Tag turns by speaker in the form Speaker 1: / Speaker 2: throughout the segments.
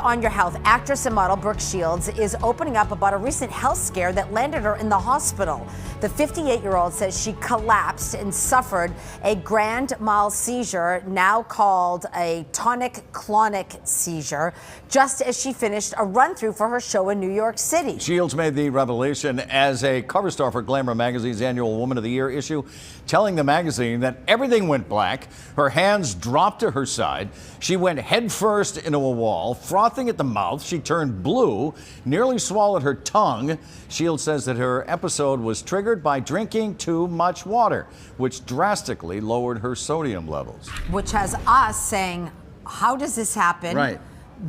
Speaker 1: on your health, actress and model Brooke Shields is opening up about a recent health scare that landed her in the hospital. The 58-year-old says she collapsed and suffered a grand mal seizure, now called a tonic-clonic seizure, just as she finished a run-through for her show in New York City.
Speaker 2: Shields made the revelation as a cover star for Glamour magazine's annual Woman of the Year issue, telling the magazine that everything went black, her hands dropped to her side, she went headfirst into a wall, frothing at the mouth, she turned blue, nearly swallowed her tongue. Shields says that her episode was triggered by drinking too much water, which drastically lowered her sodium levels.
Speaker 1: Which has us saying, how does this happen?
Speaker 2: Right.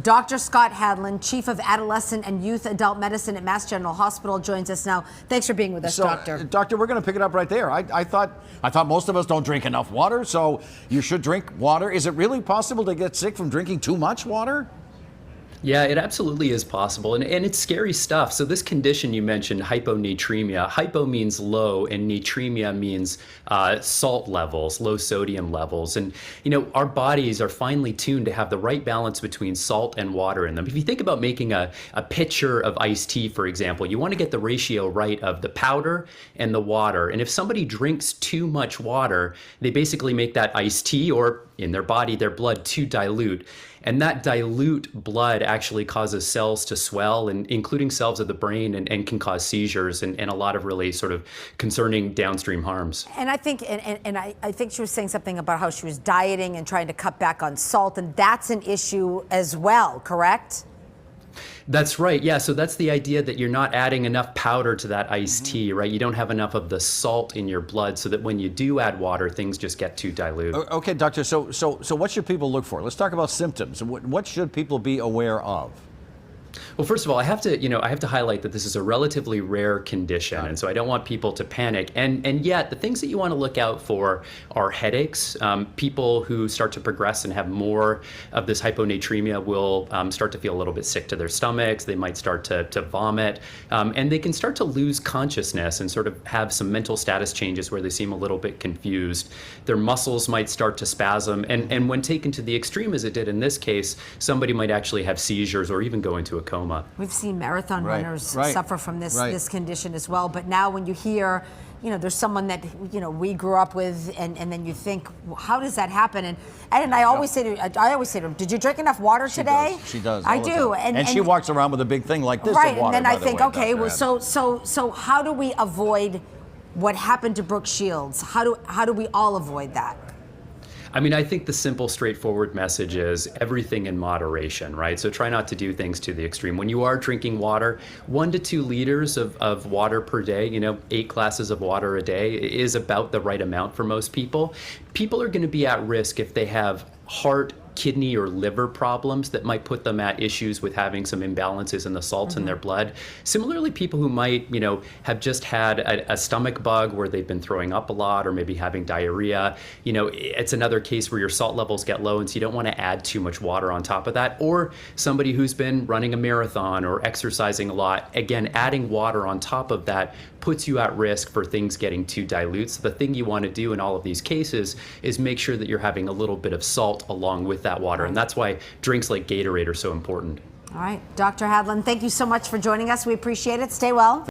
Speaker 1: Dr. Scott Hadland, Chief of Adolescent and Youth Adult Medicine at Mass General Hospital, joins us now. Thanks for being with us, Doctor.
Speaker 2: Doctor, we're going to pick it up right there. I thought most of us don't drink enough water, so you should drink water. Is it really possible to get sick from drinking too much water?
Speaker 3: Yeah, it absolutely is possible, and it's scary stuff. So this condition you mentioned, hyponatremia, hypo means low, and natremia means salt levels, low sodium levels. And, you know, our bodies are finely tuned to have the right balance between salt and water in them. If you think about making a pitcher of iced tea, for example, you want to get the ratio right of the powder and the water. And if somebody drinks too much water, they basically make that iced tea, or in their body, their blood, too dilute. And that dilute blood actually causes cells to swell, and including cells of the brain, and can cause seizures and a lot of really sort of concerning downstream harms.
Speaker 1: And I think, I think she was saying something about how she was dieting and trying to cut back on salt, and that's an issue as well, correct?
Speaker 3: That's right. Yeah. So that's the idea that you're not adding enough powder to that iced tea, right? You don't have enough of the salt in your blood, so that when you do add water, things just get too dilute.
Speaker 2: Okay, doctor. So what should people look for? Let's talk about symptoms. What should people be aware of?
Speaker 3: Well, first of all, I have to highlight that this is a relatively rare condition, and so I don't want people to panic. And yet, the things that you want to look out for are headaches. People who start to progress and have more of this hyponatremia will start to feel a little bit sick to their stomachs. They might start to vomit, and they can start to lose consciousness and sort of have some mental status changes where they seem a little bit confused. Their muscles might start to spasm, and when taken to the extreme, as it did in this case, somebody might actually have seizures or even go into a coma.
Speaker 1: We've seen marathon runners suffer from this condition as well. But now when you hear, you know, there's someone that, you know, we grew up with, and then you think, well, how does that happen? And I always say to her, did you drink enough water today?
Speaker 2: She does.
Speaker 1: I do.
Speaker 2: And she walks around with a big thing like this
Speaker 1: right,
Speaker 2: of water,
Speaker 1: and then I
Speaker 2: by the
Speaker 1: think,
Speaker 2: way,
Speaker 1: okay,
Speaker 2: Dr.
Speaker 1: well, so how do we avoid what happened to Brooke Shields? How do we all avoid that?
Speaker 3: I mean, I think the simple, straightforward message is everything in moderation, right? So try not to do things to the extreme. When you are drinking water, 1 to 2 liters of water per day, you know, 8 glasses of water a day is about the right amount for most people. People are going to be at risk if they have heart, kidney, or liver problems that might put them at issues with having some imbalances in the salts in their blood. Similarly, people who might, you know, have just had a stomach bug where they've been throwing up a lot, or maybe having diarrhea, you know, it's another case where your salt levels get low, and so you don't want to add too much water on top of that. Or somebody who's been running a marathon or exercising a lot, again, adding water on top of that puts you at risk for things getting too dilute. So the thing you want to do in all of these cases is make sure that you're having a little bit of salt along with that water. And that's why drinks like Gatorade are so important.
Speaker 1: All right, Dr. Hadland, thank you so much for joining us. We appreciate it. Stay well.